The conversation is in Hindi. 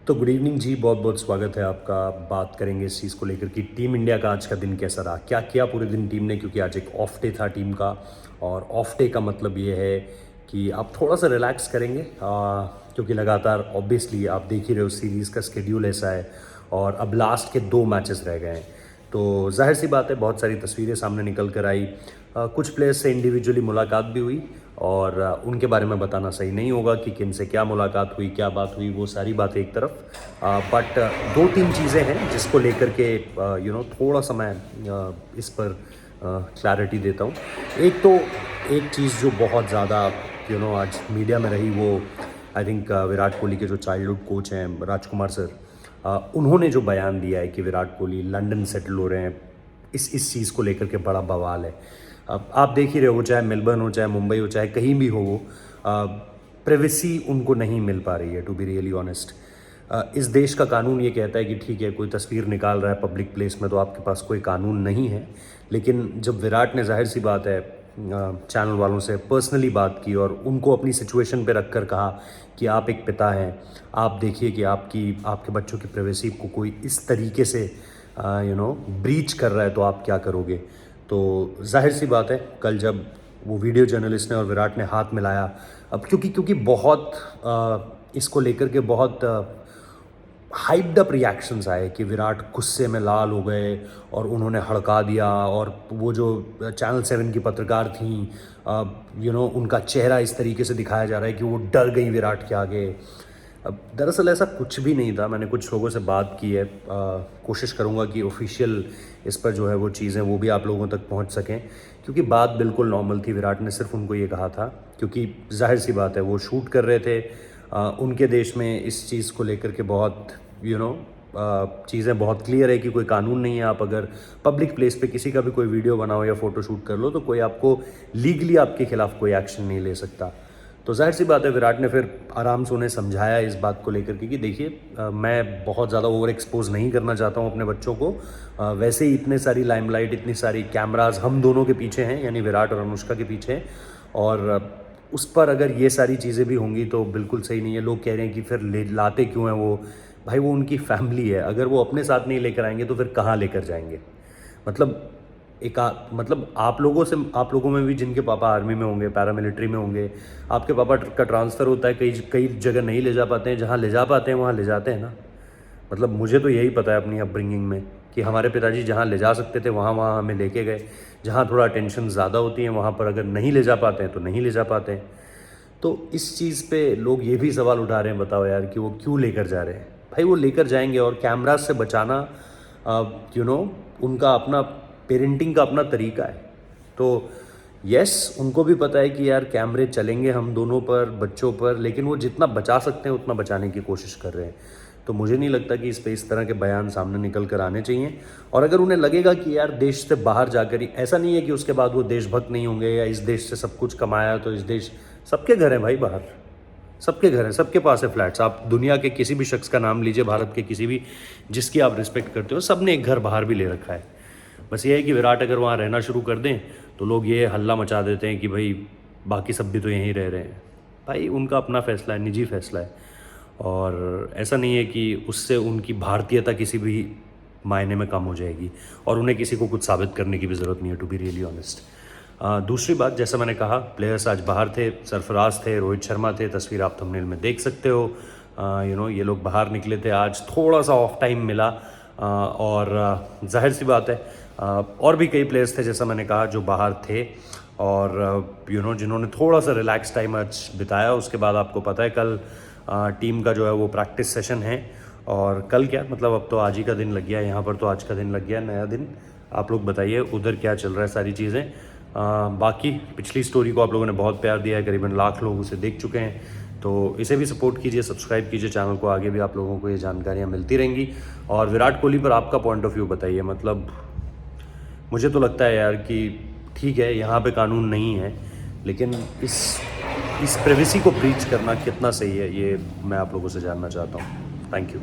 तो गुड इवनिंग जी, बहुत बहुत स्वागत है आपका। बात करेंगे इस चीज़ को लेकर कि टीम इंडिया का आज का दिन कैसा रहा, क्या किया पूरे दिन टीम ने, क्योंकि आज एक ऑफ डे था टीम का। और ऑफ डे का मतलब ये है कि आप थोड़ा सा रिलैक्स करेंगे, क्योंकि लगातार ऑब्वियसली आप देख ही रहे हो सीरीज़ का स्केड्यूल ऐसा है और अब लास्ट के 2 मैचेस रह गए हैं। तो जाहिर सी बात है बहुत सारी तस्वीरें सामने निकल कर आई। कुछ प्लेयर्स से इंडिविजुअली मुलाकात भी हुई और उनके बारे में बताना सही नहीं होगा कि किन से क्या मुलाकात हुई, क्या बात हुई, वो सारी बातें एक तरफ। बट 2-3 चीज़ें हैं जिसको लेकर के थोड़ा सा मैं इस पर क्लैरिटी देता हूँ। एक चीज़ जो बहुत ज़्यादा आज मीडिया में रही, वो आई थिंक विराट कोहली के जो चाइल्डहुड कोच हैं राजकुमार सर, उन्होंने जो बयान दिया है कि विराट कोहली लंदन सेटल हो रहे हैं, इस चीज़ को लेकर के बड़ा बवाल है। अब आप देख ही रहे हो, चाहे मेलबर्न हो, चाहे मुंबई हो, चाहे कहीं भी हो, वो प्राइवेसी उनको नहीं मिल पा रही है, टू बी रियली ऑनेस्ट। इस देश का कानून ये कहता है कि ठीक है, कोई तस्वीर निकाल रहा है पब्लिक प्लेस में तो आपके पास कोई कानून नहीं है। लेकिन जब विराट ने जाहिर सी बात है चैनल वालों से पर्सनली बात की और उनको अपनी सिचुएशन पे रख कर कहा कि आप एक पिता हैं, आप देखिए कि आपके बच्चों की प्राइवेसी को कोई इस तरीके से ब्रीच कर रहा है तो आप क्या करोगे। तो जाहिर सी बात है कल जब वो वीडियो जर्नलिस्ट ने और विराट ने हाथ मिलाया, अब क्योंकि बहुत इसको लेकर के बहुत हाइप्ड अप रिएक्शंस आए कि विराट गुस्से में लाल हो गए और उन्होंने हड़का दिया। और वो जो चैनल 7 की पत्रकार थी, उनका चेहरा इस तरीके से दिखाया जा रहा है कि वो डर गई विराट के आगे। अब दरअसल ऐसा कुछ भी नहीं था। मैंने कुछ लोगों से बात की है, कोशिश करूँगा कि ऑफिशियल इस पर जो है वो चीज़ें वो भी आप लोगों तक पहुँच सकें, क्योंकि बात बिल्कुल नॉर्मल थी। विराट ने सिर्फ उनको ये कहा था, क्योंकि जाहिर सी बात है वो शूट कर रहे थे। उनके देश में इस चीज़ को लेकर के बहुत चीज़ें बहुत क्लियर है कि कोई कानून नहीं है। आप अगर पब्लिक प्लेस पे किसी का भी कोई वीडियो बनाओ या फ़ोटो शूट कर लो तो कोई आपको लीगली आपके खिलाफ कोई एक्शन नहीं ले सकता। तो जाहिर सी बात है विराट ने फिर आराम से उन्हें समझाया इस बात को लेकर के कि देखिए, मैं बहुत ज़्यादा ओवर एक्सपोज नहीं करना चाहता हूँ अपने बच्चों को। वैसे ही इतने सारी लाइमलाइट, इतनी सारी कैमराज हम दोनों के पीछे हैं, यानी विराट और अनुष्का के पीछे हैं। और उस पर अगर ये सारी चीज़ें भी होंगी तो बिल्कुल सही नहीं है। लोग कह रहे हैं कि फिर लाते क्यों हैं वो। भाई वो उनकी फैमिली है, अगर वो अपने साथ नहीं लेकर आएंगे तो फिर कहाँ लेकर जाएंगे। मतलब मतलब आप लोगों में भी जिनके पापा आर्मी में होंगे, पैरामिलिट्री में होंगे, आपके पापा का ट्रांसफ़र होता है, कई जगह नहीं ले जा पाते हैं, जहाँ ले जा पाते हैं वहाँ ले जाते हैं ना। मतलब मुझे तो यही पता है अपनी अपब्रिंगिंग में कि हमारे पिताजी जहाँ ले जा सकते थे वहाँ हमें लेके गए। जहाँ थोड़ा टेंशन ज़्यादा होती है वहाँ पर अगर नहीं ले जा पाते हैं तो नहीं ले जा पाते हैं। तो इस चीज़ पे लोग ये भी सवाल उठा रहे हैं, बताओ यार, कि वो क्यों लेकर जा रहे हैं। भाई वो लेकर जाएंगे और कैमरास से बचाना उनका अपना पेरेंटिंग का अपना तरीका है। तो यस, उनको भी पता है कि यार कैमरे चलेंगे हम दोनों पर, बच्चों पर, लेकिन वो जितना बचा सकते हैं उतना बचाने की कोशिश कर रहे हैं। तो मुझे नहीं लगता कि इस पे इस तरह के बयान सामने निकल कर आने चाहिए। और अगर उन्हें लगेगा कि यार देश से बाहर जाकर ही, ऐसा नहीं है कि उसके बाद वो देशभक्त नहीं होंगे या इस देश से सब कुछ कमाया तो इस देश, सबके घर हैं भाई बाहर, सबके घर हैं, सबके पास है फ्लैट्स। आप दुनिया के किसी भी शख्स का नाम लीजिए, भारत के किसी भी जिसकी आप रिस्पेक्ट करते हो, सब ने एक घर बाहर भी ले रखा है। बस ये है कि विराट अगर वहाँ रहना शुरू कर दें तो लोग ये हल्ला मचा देते हैं कि भाई बाकी सब भी तो यहीं रह रहे हैं। भाई उनका अपना फ़ैसला है, निजी फ़ैसला है। और ऐसा नहीं है कि उससे उनकी भारतीयता किसी भी मायने में कम हो जाएगी और उन्हें किसी को कुछ साबित करने की भी ज़रूरत नहीं है, टू बी रियली ऑनेस्ट। दूसरी बात, जैसा मैंने कहा, प्लेयर्स आज बाहर थे, सरफराज थे, रोहित शर्मा थे, तस्वीर आप थंबनेल में देख सकते हो। ये लोग बाहर निकले थे, आज थोड़ा सा ऑफ टाइम मिला। और जाहिर सी बात है और भी कई प्लेयर्स थे, जैसा मैंने कहा, जो बाहर थे और जिन्होंने थोड़ा सा रिलैक्स टाइम आज बिताया। उसके बाद आपको पता है कल टीम का जो है वो प्रैक्टिस सेशन है। और कल क्या, मतलब अब तो आज ही का दिन लग गया, यहाँ पर तो आज का दिन लग गया, नया दिन। आप लोग बताइए उधर क्या चल रहा है, सारी चीज़ें। बाकी पिछली स्टोरी को आप लोगों ने बहुत प्यार दिया है, करीबन 1 लाख लोग उसे देख चुके हैं। तो इसे भी सपोर्ट कीजिए, सब्सक्राइब कीजिए चैनल को, आगे भी आप लोगों को ये जानकारियाँ मिलती रहेंगी। और विराट कोहली पर आपका पॉइंट ऑफ व्यू बताइए। मतलब मुझे तो लगता है यार कि ठीक है, यहाँ पे कानून नहीं है, लेकिन इस प्राइवेसी को ब्रीच करना कितना सही है, ये मैं आप लोगों से जानना चाहता हूँ। Thank you.